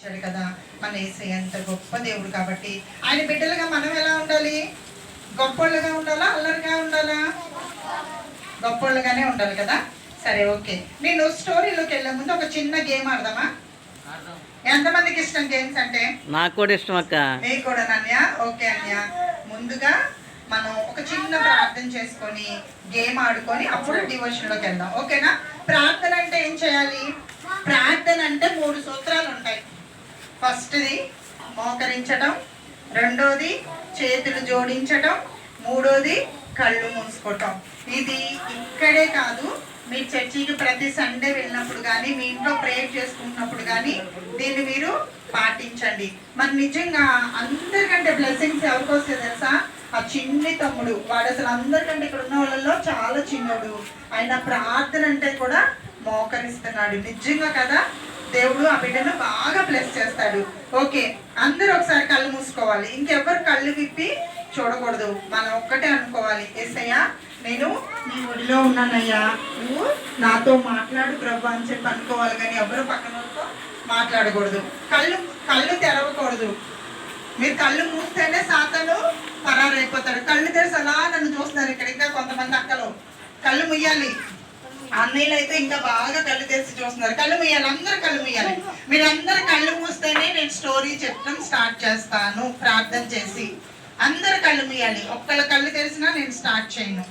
కదా మన యేసయ్య ఎంత గొప్ప దేవుడు కాబట్టి ఆయన బిడ్డలుగా మనం ఎలా ఉండాలి? గొప్పోళ్ళుగా ఉండాలా, అల్లరిగా ఉండాలా? గొప్పోళ్ళుగానే ఉండాలి కదా. సరే, ఓకే. నేను స్టోరీలోకి వెళ్ళే ముందు ఒక చిన్న గేమ్ ఆడదామా? ఎంతమందికి ఇష్టం గేమ్స్ అంటే? నాకు కూడా ఇష్టం అక్క. మీకు కూడా అన్య? ఓకే అన్య. ముందుగా మనం ఒక చిన్న ప్రార్థన చేసుకొని గేమ్ ఆడుకొని అప్పుడు డివోషన్లోకి వెళ్దాం, ఓకేనా? ప్రార్థన అంటే ఏం చేయాలి? ప్రార్థన అంటే 3 సూత్రాలు ఉంటాయి. ఫస్ట్ది మోకరించడం, రెండోది చేతులు జోడించటం, మూడోది కళ్ళు మూసుకోవటం. ఇది ఇక్కడే కాదు, మీ చర్చికి ప్రతి సండే వెళ్ళినప్పుడు కానీ, మీ ఇంట్లో ప్రేయర్ చేసుకుంటున్నప్పుడు కానీ దీన్ని మీరు పాటించండి. మరి నిజంగా అందరికంటే బ్లెస్సింగ్స్ ఎవరికి వస్తాయి తెలుసా? ఆ చిన్ని తమ్ముడు, వాడు అసలు అందరికంటే ఇక్కడ ఉన్న వాళ్ళలో చాలా చిన్నోడు. ఆయన ప్రార్థన అంటే కూడా మోకరిస్తున్నాడు. నిజంగా కదా, దేవుడు ఆ బిడ్డను బాగా బ్లెస్ చేస్తాడు. ఓకే, అందరూ ఒకసారి కళ్ళు మూసుకోవాలి. ఇంకెవ్వరు కళ్ళు విప్పి చూడకూడదు. మనం ఒక్కటే అనుకోవాలి, యేసయ్యా నేను నీ ఒడిలో ఉన్నానయ్యా, నువ్వు నాతో మాట్లాడు ప్రభు అని చెప్పి అనుకోవాలి. కానీ ఎవరు పక్కన మాట్లాడకూడదు. కళ్ళు తెరవకూడదు. మీరు కళ్ళు మూస్తేనే సాతాను పరారైపోతాడు. కళ్ళు తెరిసి అలా నన్ను చూస్తున్నారు ఇక్కడ ఇంకా కొంతమంది అక్కలు. కళ్ళు ముయ్యాలి. అన్నయ్యలు అయితే ఇంకా బాగా కళ్ళు తెరిచి చూస్తున్నారు. కళ్ళు ముయ్యాలి, అందరూ కళ్ళు ముయ్యాలి. మీరందరూ కళ్ళు మూస్తేనే నేను స్టోరీ చెప్పడం స్టార్ట్ చేస్తాను. ప్రార్థన చేసి అందరు కళ్ళు ముయ్యాలి. ఒక్కళ్ళ కళ్ళు తెరిచినా నేను స్టార్ట్ చేయను.